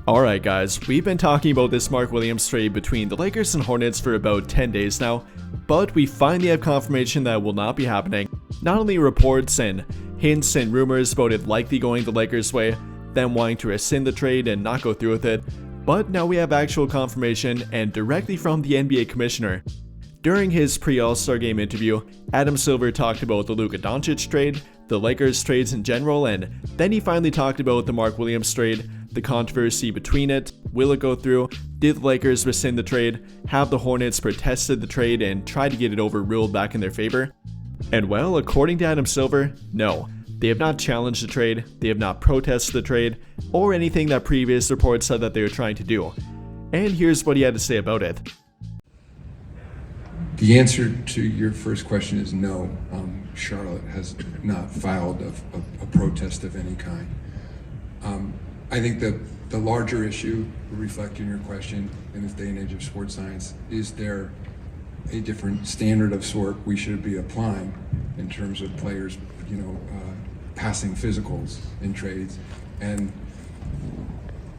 Alright guys, we've been talking about this Mark Williams trade between the Lakers and Hornets for about 10 days now, but we finally have confirmation that it will not be happening. Not only reports and hints and rumors about it likely going the Lakers' way, them wanting to rescind the trade and not go through with it, but now we have actual confirmation and directly from the NBA commissioner. During his pre-All-Star Game interview, Adam Silver talked about the Luka Doncic trade, the Lakers trades in general, and then he finally talked about the Mark Williams trade, the controversy between it, will it go through, did the Lakers rescind the trade, have the Hornets protested the trade and tried to get it overruled back in their favor? And well, according to Adam Silver, no. They have not challenged the trade, they have not protested the trade, or anything that previous reports said that they were trying to do. And here's what he had to say about it. The answer to your first question is no. Charlotte has not filed a protest of any kind. I think the larger issue, reflecting your question in this day and age of sports science, is there a different standard of sort we should be applying in terms of players, passing physicals in trades, and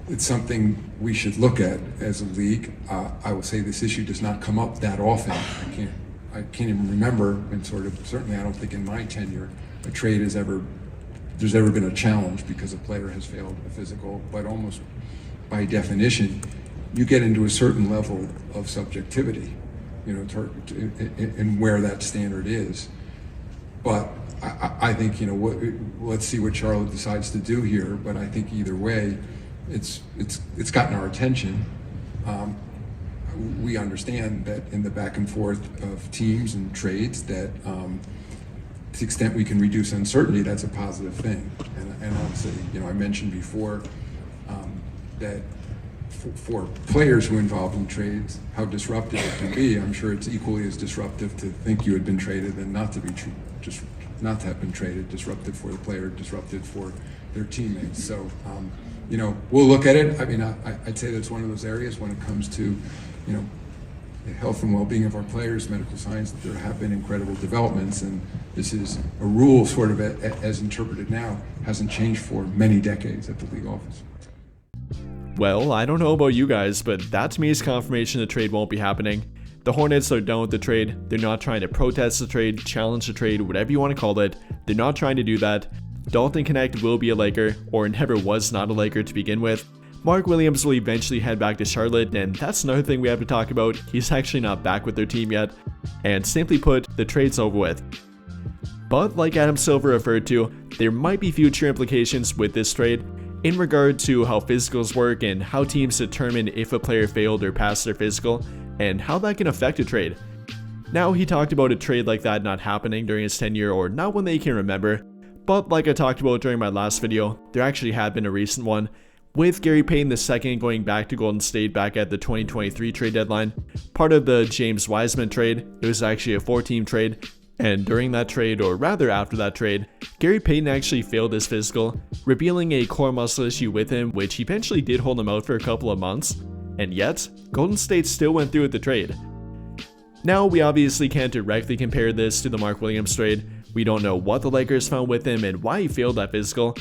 it's something we should look at as a league. I will say this issue does not come up that often. I can't even remember, and certainly I don't think in my tenure there's ever been a challenge because a player has failed a physical, but almost by definition, you get into a certain level of subjectivity, in where that standard is. But I think, let's see what Charlotte decides to do here, but I think either way, it's gotten our attention. We understand that in the back and forth of teams and trades that to the extent we can reduce uncertainty, that's a positive thing. And obviously, I mentioned before that for players who are involved in trades, how disruptive it can be. I'm sure it's equally as disruptive to think you had been traded than not to have been traded. Disruptive for the player, disruptive for their teammates. So, we'll look at it. I mean, I'd say that's one of those areas when it comes to, the health and well-being of our players, medical science, that there have been incredible developments, and this is a rule sort of as interpreted now, hasn't changed for many decades at the league office. Well, I don't know about you guys, but that to me is confirmation the trade won't be happening. The Hornets are done with the trade. They're not trying to protest the trade, challenge the trade, whatever you want to call it. They're not trying to do that. Dalton Knecht will be a Laker, or never was not a Laker to begin with. Mark Williams will eventually head back to Charlotte, and that's another thing we have to talk about. He's actually not back with their team yet. And simply put, the trade's over with. But like Adam Silver referred to, there might be future implications with this trade in regard to how physicals work and how teams determine if a player failed or passed their physical, and how that can affect a trade. Now, he talked about a trade like that not happening during his tenure, or not one that he can remember, but like I talked about during my last video, there actually had been a recent one, with Gary Payton II going back to Golden State back at the 2023 trade deadline. Part of the James Wiseman trade, it was actually a 4-team trade, and during that trade, or rather after that trade, Gary Payton actually failed his physical, revealing a core muscle issue with him, which eventually did hold him out for a couple of months, and yet, Golden State still went through with the trade. Now, we obviously can't directly compare this to the Mark Williams trade. We don't know what the Lakers found with him and why he failed that physical,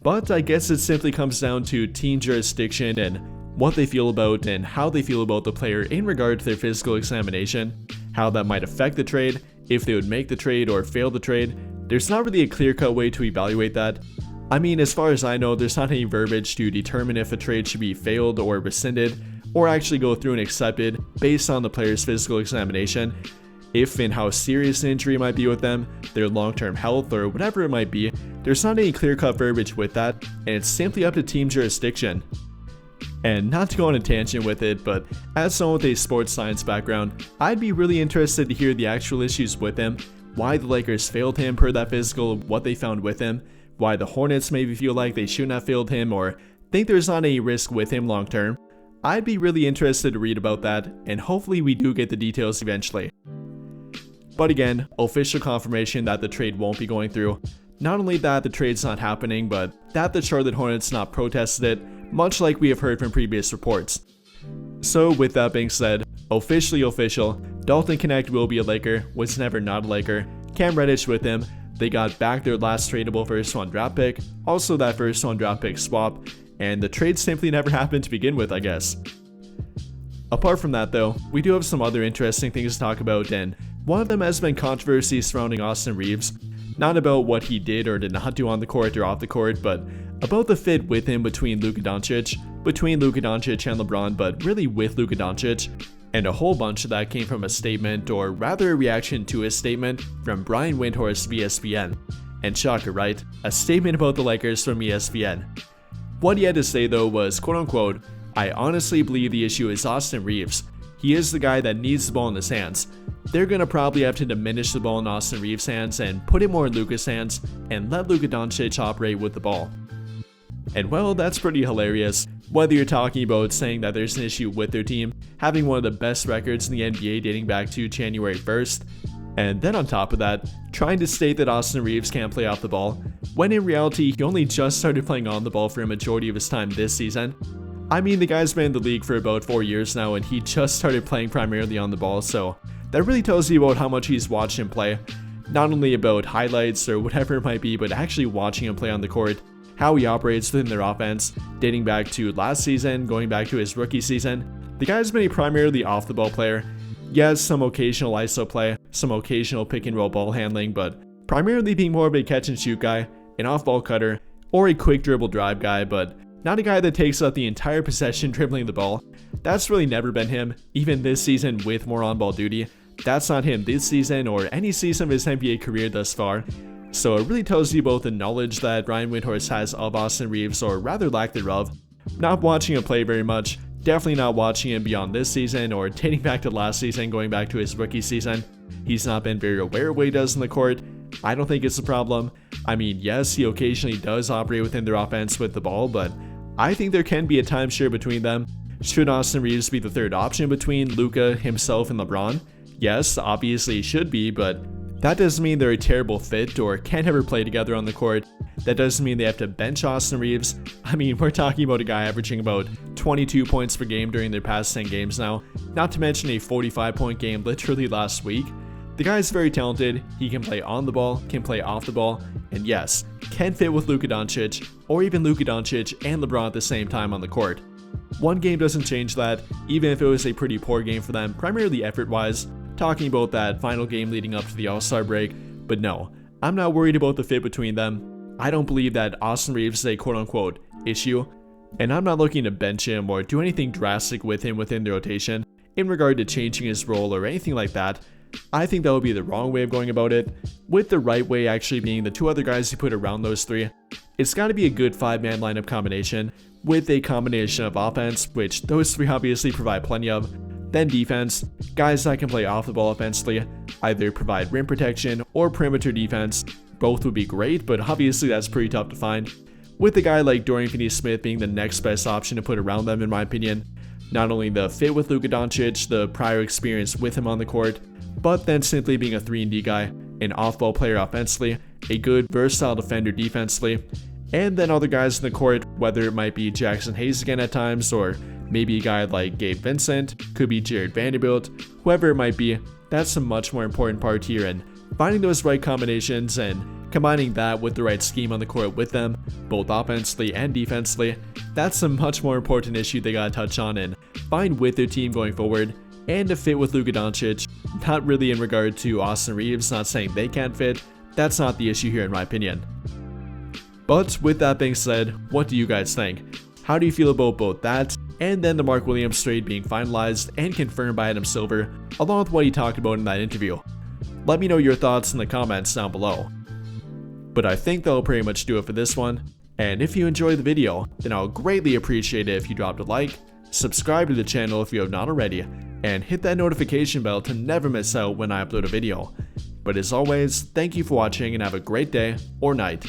but I guess it simply comes down to team jurisdiction and what they feel about and how they feel about the player in regard to their physical examination, how that might affect the trade, if they would make the trade or fail the trade. There's not really a clear-cut way to evaluate that. I mean, as far as I know, there's not any verbiage to determine if a trade should be failed or rescinded, or actually go through and accepted based on the player's physical examination. If and how serious an injury might be with them, their long-term health, or whatever it might be, there's not any clear-cut verbiage with that, and it's simply up to team jurisdiction. And not to go on a tangent with it, but as someone with a sports science background, I'd be really interested to hear the actual issues with him, why the Lakers failed him per that physical, what they found with him, why the Hornets maybe feel like they shouldn't have failed him or think there's not any risk with him long-term. I'd be really interested to read about that, and hopefully we do get the details eventually. But again, official confirmation that the trade won't be going through. Not only that the trade's not happening, but that the Charlotte Hornets not protested it, much like we have heard from previous reports. So with that being said, officially official, Dalton Knecht will be a Laker, was never not a Laker, Cam Reddish with him, they got back their last tradable first round draft pick, also that first round draft pick swap, and the trade simply never happened to begin with, I guess. Apart from that though, we do have some other interesting things to talk about, and one of them has been controversy surrounding Austin Reaves. Not about what he did or did not do on the court or off the court, but about the fit with him between Luka Doncic and LeBron, but really with Luka Doncic. And a whole bunch of that came from a statement, or rather a reaction to a statement from Brian Windhorst of ESPN. And shocker, right? A statement about the Lakers from ESPN. What he had to say though was, quote unquote, "I honestly believe the issue is Austin Reaves. He is the guy that needs the ball in his hands. They're gonna probably have to diminish the ball in Austin Reaves' hands and put it more in Luka's hands and let Luka Doncic operate with the ball." And well, that's pretty hilarious. Whether you're talking about saying that there's an issue with their team, having one of the best records in the NBA dating back to January 1st, and then on top of that, trying to state that Austin Reaves can't play off the ball, when in reality he only just started playing on the ball for a majority of his time this season. I mean, the guy's been in the league for about 4 years now and he just started playing primarily on the ball, so that really tells you about how much he's watched him play. Not only about highlights or whatever it might be, but actually watching him play on the court, how he operates within their offense, dating back to last season, going back to his rookie season. The guy's been a primarily off the ball player. Yes, some occasional ISO play, some occasional pick and roll ball handling, but primarily being more of a catch and shoot guy, an off ball cutter, or a quick dribble drive guy, but not a guy that takes up the entire possession dribbling the ball. That's really never been him, even this season with more on ball duty. That's not him this season or any season of his NBA career thus far. So it really tells you both the knowledge that Brian Windhorst has of Austin Reaves, or rather lack thereof. Not watching him play very much, definitely not watching him beyond this season or dating back to last season, going back to his rookie season. He's not been very aware of what he does in the court. I don't think it's a problem. I mean, yes, he occasionally does operate within their offense with the ball, but I think there can be a timeshare between them. Should Austin Reaves be the third option between Luka, himself, and LeBron? Yes, obviously he should be, but that doesn't mean they're a terrible fit or can't ever play together on the court. That doesn't mean they have to bench Austin Reaves. I mean, we're talking about a guy averaging about 22 points per game during their past 10 games now, not to mention a 45-point game literally last week. The guy's very talented, he can play on the ball, can play off the ball, and yes, can fit with Luka Doncic, or even Luka Doncic and LeBron at the same time on the court. One game doesn't change that, even if it was a pretty poor game for them, primarily effort-wise. Talking about that final game leading up to the All-Star break, but no, I'm not worried about the fit between them. I don't believe that Austin Reaves is a quote-unquote issue, and I'm not looking to bench him or do anything drastic with him within the rotation in regard to changing his role or anything like that. I think that would be the wrong way of going about it, with the right way actually being the two other guys you put around those three. It's got to be a good 5-man lineup combination, with a combination of offense, which those three obviously provide plenty of, then defense, guys that can play off the ball offensively, either provide rim protection or perimeter defense. Both would be great, but obviously that's pretty tough to find, with a guy like Dorian Finney-Smith being the next best option to put around them in my opinion. Not only the fit with Luka Doncic, the prior experience with him on the court, but then simply being a 3-and-D guy, an off-ball player offensively, a good versatile defender defensively, and then other guys in the court, whether it might be Jackson Hayes again at times, or maybe a guy like Gabe Vincent, could be Jared Vanderbilt, whoever it might be. That's a much more important part here, and finding those right combinations and combining that with the right scheme on the court with them, both offensively and defensively, that's a much more important issue they gotta touch on and find with their team going forward. And to fit with Luka Doncic, not really in regard to Austin Reaves, not saying they can't fit, that's not the issue here in my opinion. But with that being said, what do you guys think? How do you feel about both that, and then the Mark Williams trade being finalized and confirmed by Adam Silver, along with what he talked about in that interview? Let me know your thoughts in the comments down below. But I think that'll pretty much do it for this one, and if you enjoyed the video, then I'll greatly appreciate it if you dropped a like, subscribe to the channel if you have not already, and hit that notification bell to never miss out when I upload a video. But as always, thank you for watching and have a great day or night.